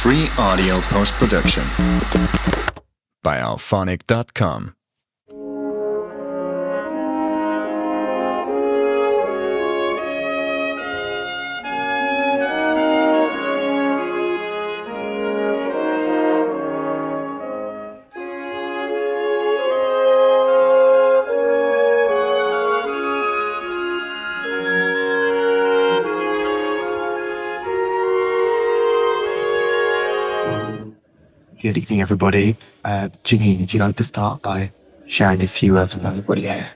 Free audio post-production by alphonic.com. Good evening, everybody. Janine, would you like to start by sharing a few words with everybody here?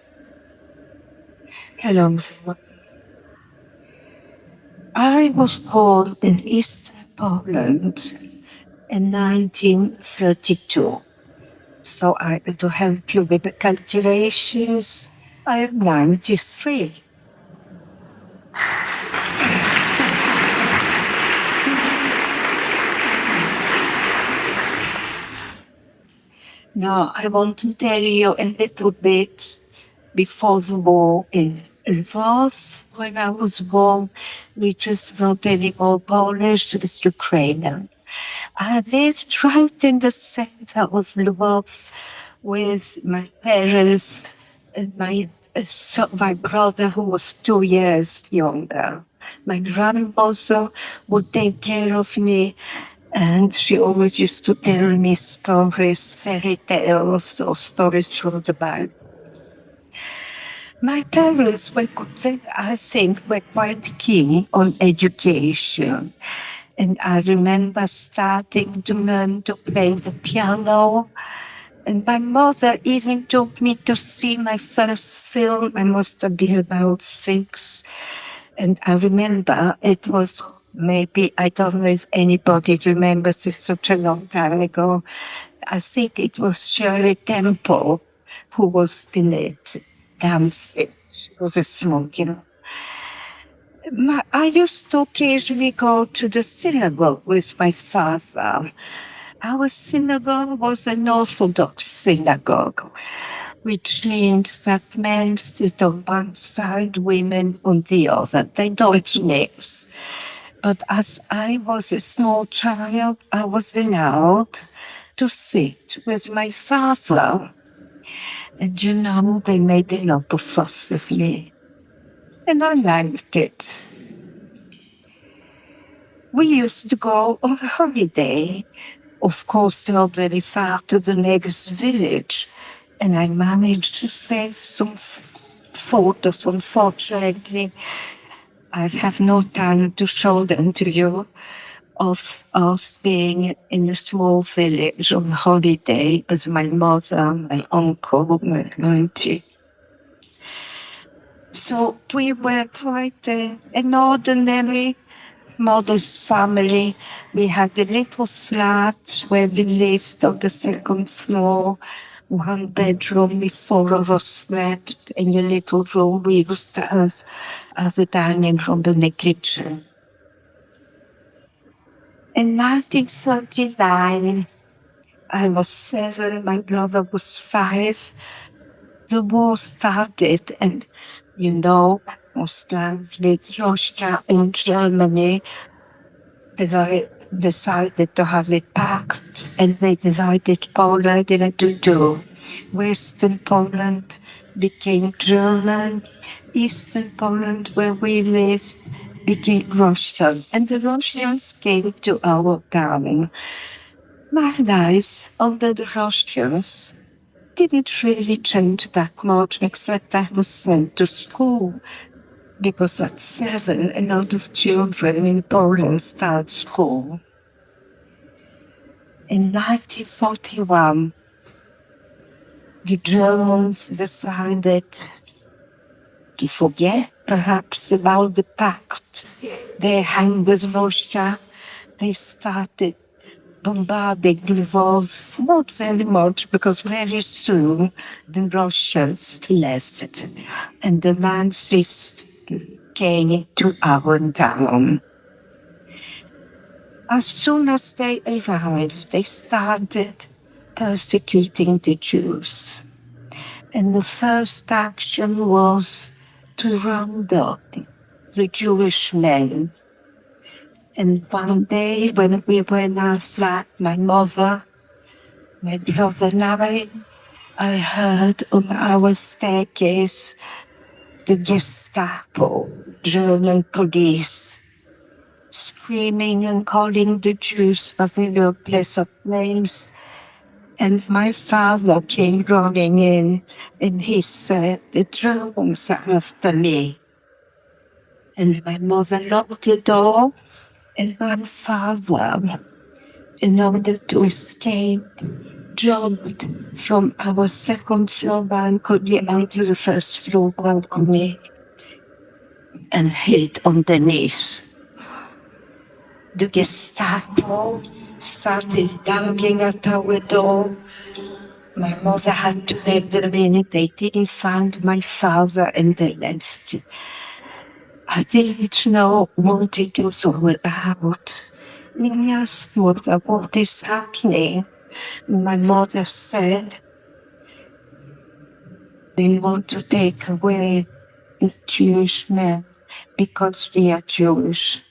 Hello, everyone. I was born in Eastern Poland in 1932. So to help you with the calculations, I am 93. Now, I want to tell you a little bit before the war in Lwów, when I was born, which is not anymore Polish, it's Ukrainian. I lived right in the center of Lwów with my parents and my brother, who was 2 years younger. My grandmother would take care of me, and she always used to tell me stories, fairy tales, or stories from the Bible. My parents were quite keen on education. And I remember starting to learn to play the piano. And my mother even took me to see my first film. I must have been about 6. And I remember it was maybe, I don't know if anybody remembers, it's such a long time ago. I think it was Shirley Temple who was in it, dancing. She was a smoker. I used to occasionally go to the synagogue with my father. Our synagogue was an Orthodox synagogue, which means that men sit on one side, women on the other. They don't mix. But as I was a small child, I was allowed to sit with my father. And you know, they made a lot of fuss of me. And I liked it. We used to go on holiday, of course not very far, to the next village. And I managed to save some photos. Unfortunately, I have no time to show them to you, of us being in a small village on holiday with my mother, my uncle, my auntie. So we were quite an ordinary, modest family. We had a little flat where we lived on the second floor, 1 bedroom with 4 of us slept in a little room we used to have as a dining room and a kitchen. In 1939, I was 7, my brother was 5. The war started, and you know, most likely Russia and Germany decided to have a pact, and they divided Poland into 2. Western Poland became German, Eastern Poland, where we lived, became Russian, and the Russians came to our town. My life under the Russians didn't really change that much, except I was sent to school, because at 7, a lot of children in Poland start school. In 1941, the Germans decided to forget, perhaps, about the pact they had with Russia. They started bombarding Lwów, not very much, because very soon the Russians left and the Nazis came to our town. As soon as they arrived, they started persecuting the Jews. And the first action was to round up the Jewish men And one day when we were in our flat, my mother, my brother and I heard on our staircase the Gestapo, German police, screaming and calling the Jews by their place of names. And my father came running in and he said, the Germans are after me. And my mother locked the door, and my father, in order to escape, jumped from our second floor balcony onto the first floor balcony and hid underneath. The Gestapo started banging at our door. My mother had to let them in. They didn't find my father and they left. I didn't know what it was all about. And I asked mother, what is happening? My mother said, they want to take away the Jewish men because we are Jewish.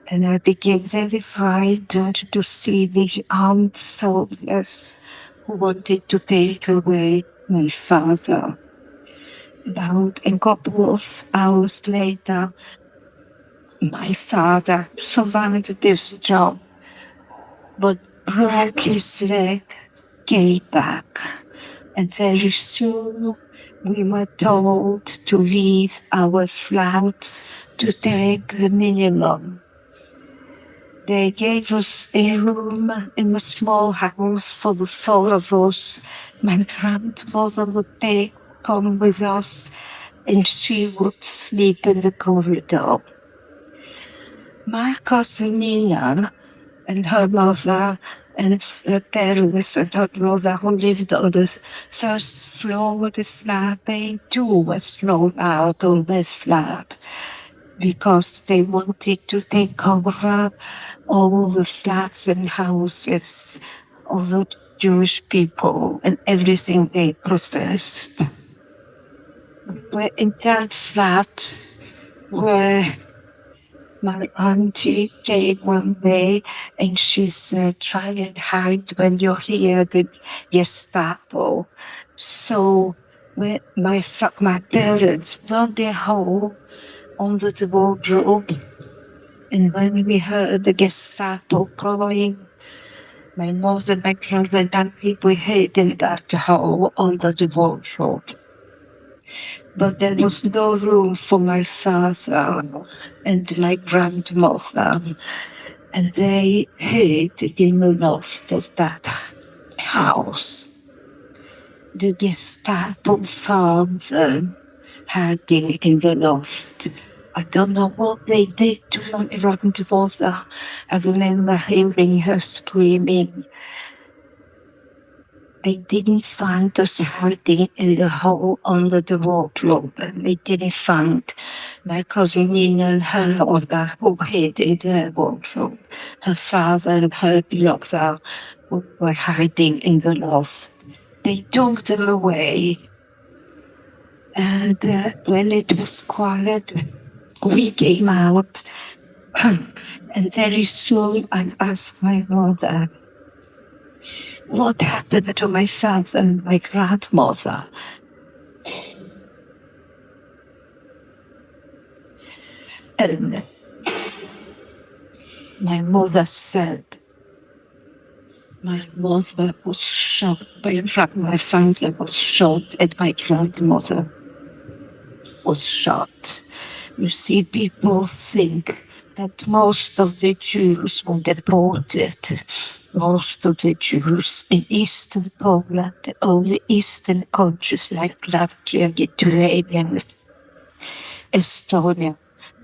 And I became very frightened to see these armed soldiers who wanted to take away my father. About a couple of hours later, my father survived this job, but broke his leg, came back, and very soon we were told to leave our flat to take the minimum. They gave us a room in a small house for the four of us. My grandmother would come with us and she would sleep in the corridor. My cousin Nina and her mother and her parents and her brother who lived on the first floor of the flat, they too were thrown out of their flat because they wanted to take over all the flats and houses of the Jewish people and everything they possessed. We're in that flat where my auntie came one day and she said, try and hide when you hear the Gestapo. So my parents dug their hole under the wardrobe, and when we heard the Gestapo calling, my mother, my brother and we hid in that hole under the wardrobe. But there was no room for my father and my grandmother, and they hid in the loft of that house. The Gestapo found them hiding in the loft. I don't know what they did to my grandmother. I remember hearing her screaming. They didn't find us hiding in the hole under the wardrobe. They didn't find my cousin Nina and her mother who hid in the wardrobe. Her father and her brother were hiding in the loft. They took them away. And when it was quiet, we came out. And very soon I asked my mother, what happened to my father and my grandmother? And my mother said, my mother was shot, my father was shot, and my grandmother was shot. You see, people think that most of the Jews were deported. Most of the Jews in Eastern Poland, all the Eastern countries like Latvia, Lithuania, Estonia,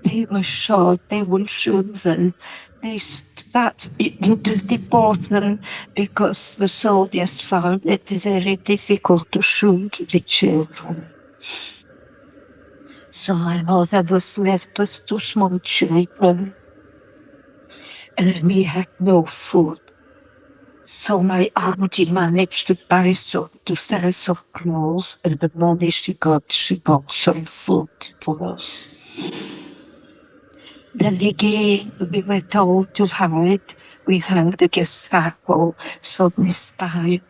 they were shot, they were chosen. They started to deport them because the soldiers found it very difficult to shoot the children. So my mother was left with two small children, and we had no food. So my auntie managed to buy to sell some clothes, and the money she got, she bought some food for us. Then again, we were told to hide. We had the Gestapo, so this time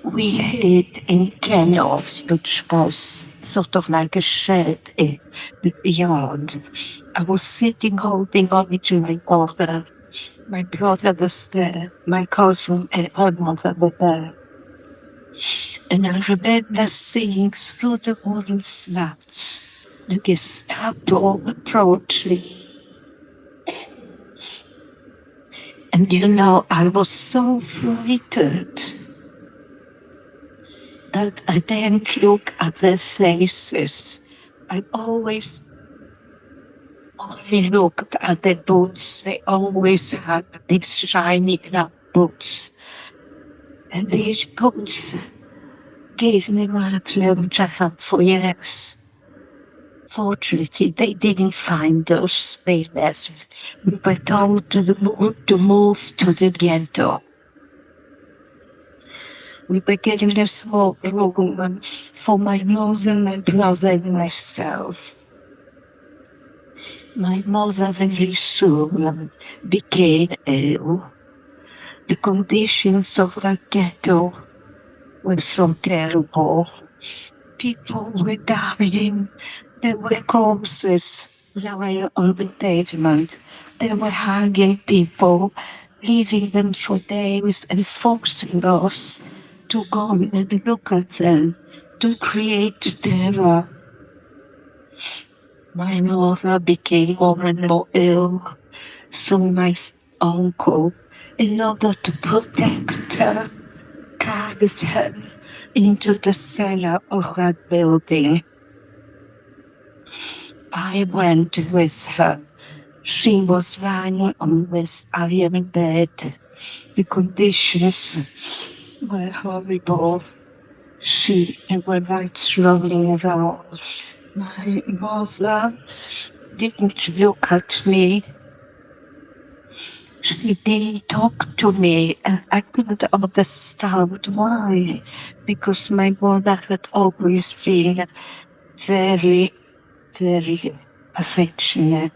we hid in kennels, which was sort of like a shed in the yard. I was sitting holding on to my brother. My brother was there, my cousin and her mother were there. And I remember seeing through the wooden slats the Gestapo approaching. And you know, I was so frightened that I didn't look at their faces. I always only looked at their boots. They always had these shiny black boots. And these boots gave me my which I had for years. Fortunately, they didn't find those papers. We were told to move to the ghetto. We were getting a small room for my mother, my brother, and myself. My mother very soon became ill. The conditions of the ghetto were so terrible. People were dying. There were corpses lying on the pavement. They were hanging people, leaving them for days and forcing us to go and look at them, to create terror. My mother became more and more ill, so my uncle, in order to protect her, carried her into the cellar of that building. I went with her. She was lying on this iron bed. The conditions were horrible. She and my rights rolling around. My mother didn't look at me. She didn't talk to me, and I couldn't understand why. Because my mother had always been very, very affectionate,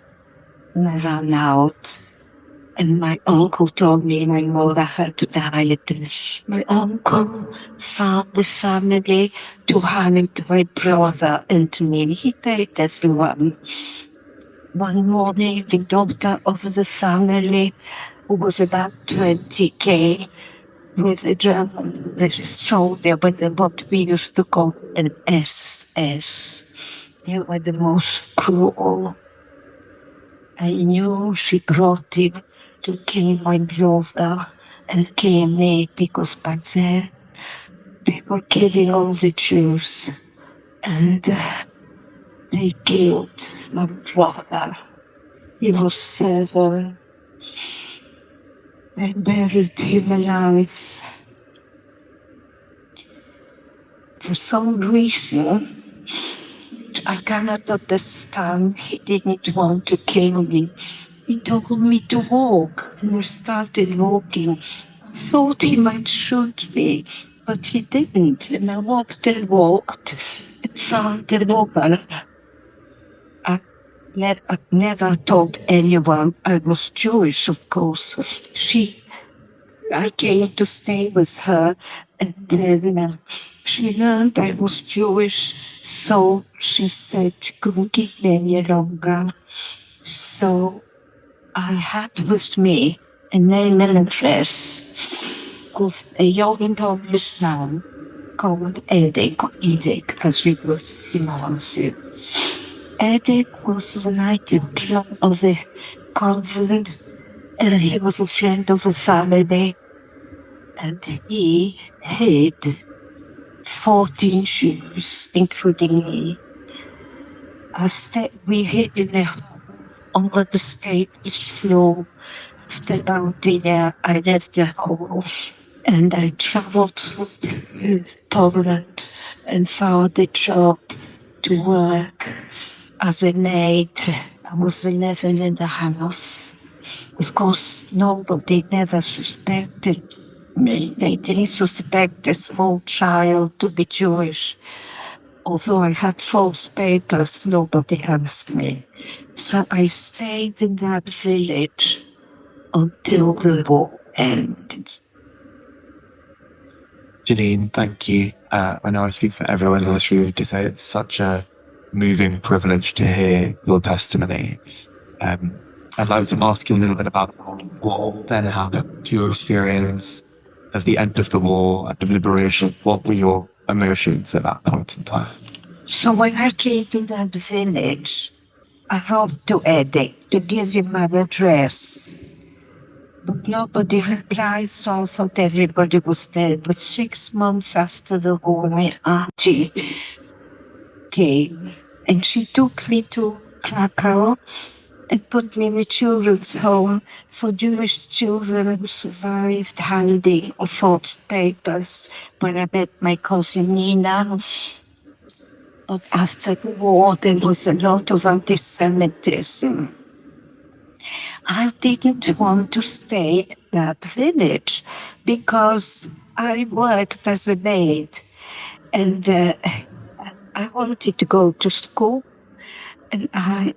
and I ran out. And my uncle told me my mother had died. My uncle found the family to hide my brother and me. He paid everyone. One morning, the doctor of the family, who was about 20, came with a German soldier with what we used to call an SS. They were the most cruel. I knew she brought him to kill my brother and kill me, because back then they were killing all the Jews, and they killed my brother. He was 7. They buried him alive. For some reason, I cannot understand, he didn't want to kill me. He told me to walk, and I started walking. I thought he might shoot me, but he didn't. And I walked and walked and found the woman. I never told anyone I was Jewish, of course. I came to stay with her, and then she learned I was Jewish, so she said she couldn't keep me any longer. So I had with me a name and address of a young Polish man called Edek, as we would pronounce it. Edek was the patron of the convent, and he was a friend of the family, and he hid 14 Jews, including me. We hid in a home on the stage floor. After about a year, I left the home, and I traveled to Poland and found a job to work as a maid. I was 11 and a half. Of course, nobody never suspected me. They didn't suspect a small child to be Jewish. Although I had false papers, nobody asked me. So I stayed in that village until the war ended. Janine, thank you. I know I speak for everyone in this room to say it's such a moving privilege to hear your testimony. I'd like to ask you a little bit about what then happened, your experience of the end of the war and of liberation. What were your emotions at that point in time? So when I came to that village, I wrote to Eddie to give him my address. But nobody replied, so I thought everybody was dead. But 6 months after the war, my auntie came and she took me to Krakow and put me in a children's home for Jewish children who survived hiding or forged papers, where I met my cousin Nina. But after the war, there was a lot of anti-Semitism. I didn't want to stay in that village because I worked as a maid and I wanted to go to school and I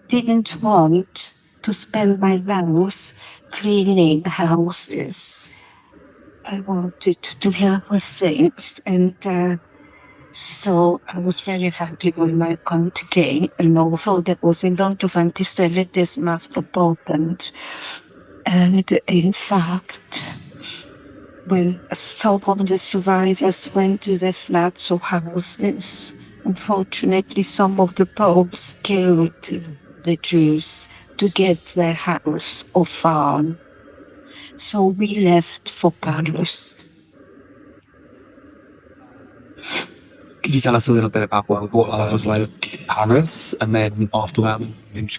didn't want to spend my life cleaning houses. I wanted to learn things and so I was very happy when my aunt came, and although there was a lot of anti-Semitism after Poland, and in fact, when some of the survivors went to their flats or houses, unfortunately some of the Poles killed the Jews to get their house or farm. So we left for Paris. Could you tell us a little bit about what life was like in Paris, and then after that,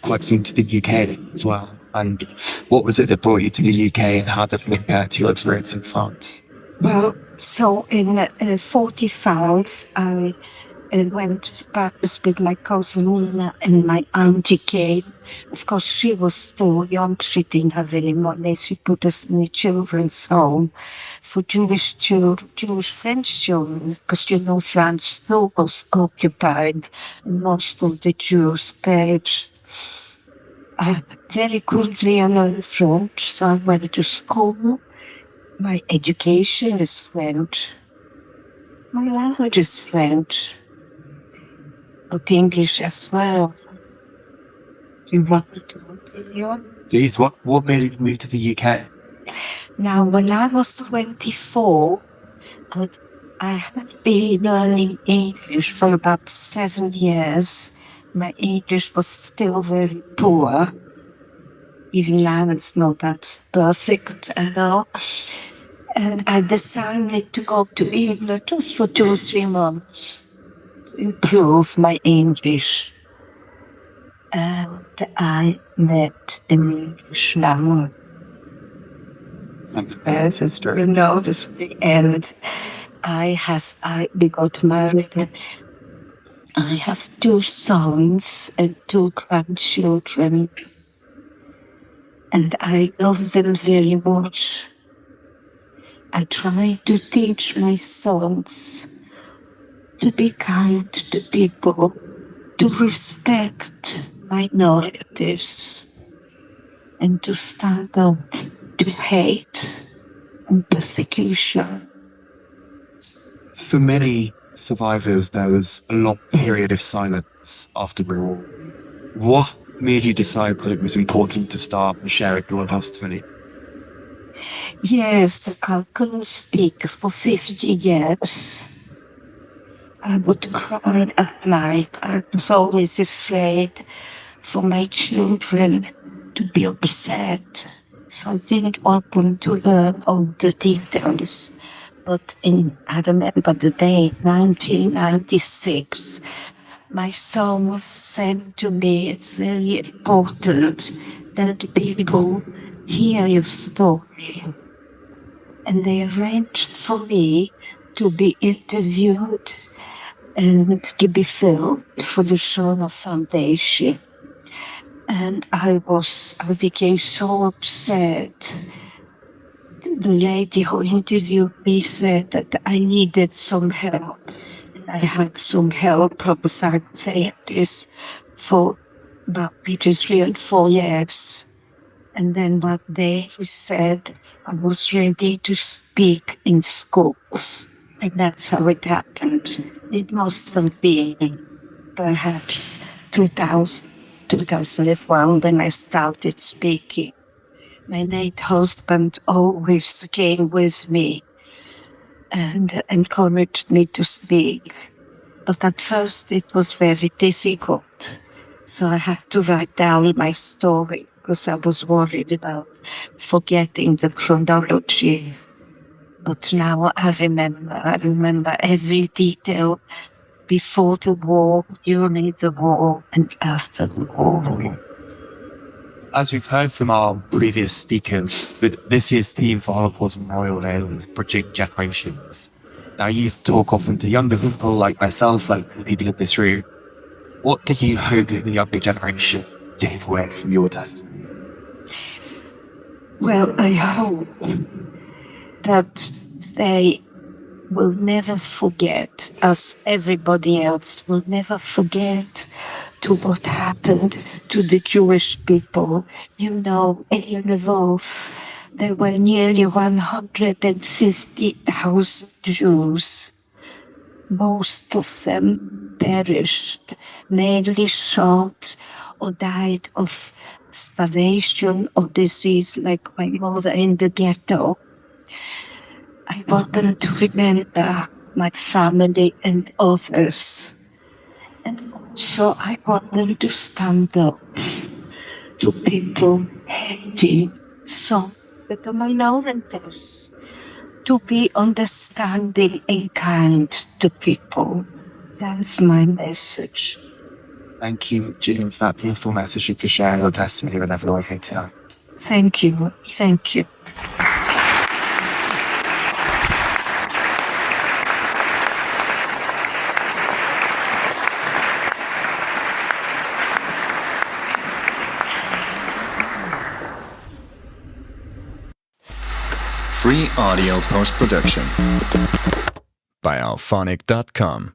quite soon to the UK as well? And what was it that brought you to the UK, and how did it compare to your experience in France? Well, so in 45, I went to Paris with my cousin Nina and my auntie came. Of course, she was still young. She didn't have any money. She put us in a children's home for Jewish French children, because France still was occupied and most of the Jews perished. I very quickly learned French, so I went to school. My education is French. My language is French. But English as well. You want me to continue? Please, what made you move to the UK? Now, when I was 24, I had been learning English for about 7 years. My English was still very poor. Even now it's not that perfect at all. And I decided to go to England just for 2 or 3 months. Improve my English, and I met an English lover. Sister. You know, this is the end. We got married. And I have 2 sons and 2 grandchildren, and I love them very much. I try to teach my sons to be kind to people, to respect minorities, and to stand up to hate and persecution. For many survivors, there was a long period of silence after the war. What made you decide that it was important to start sharing your testimony? Yes, I couldn't speak for 50 years. I would cry at night. I was always afraid for my children to be upset. So I didn't want them to learn all the details. But I remember the day, 1996, my son said to me, it's very important that people hear your story. And they arranged for me to be interviewed and to be filmed for the Shono Foundation. And I became so upset. The lady who interviewed me said that I needed some help. And I had some help from a psychotherapist for about between 3 and 4 years. And then one day he said I was ready to speak in schools. And that's how it happened. It must have been perhaps 2001 when I started speaking. My late husband always came with me and encouraged me to speak. But at first it was very difficult. So I had to write down my story because I was worried about forgetting the chronology. But now I remember every detail before the war, during the war, and after the war. As we've heard from our previous speakers, this year's theme for Holocaust Memorial Day is bridging generations. Now, you talk often to younger people like myself, like leading in this room. What do you hope that the younger generation take away from your testimony? Well, I hope that they will never forget, as everybody else will never forget, to what happened to the Jewish people. You know, in Lwów, there were nearly 150,000 Jews. Most of them perished, mainly shot or died of starvation or disease, like my mother in the ghetto. I want them to remember my family and others. And also I want them to stand up to people hating some of the minorities, to be understanding and kind to people. That's my message. Thank you, Janine, for that beautiful message and for sharing your testimony with everyone here tonight. Thank you. Thank you. Free audio post-production by appalling.com.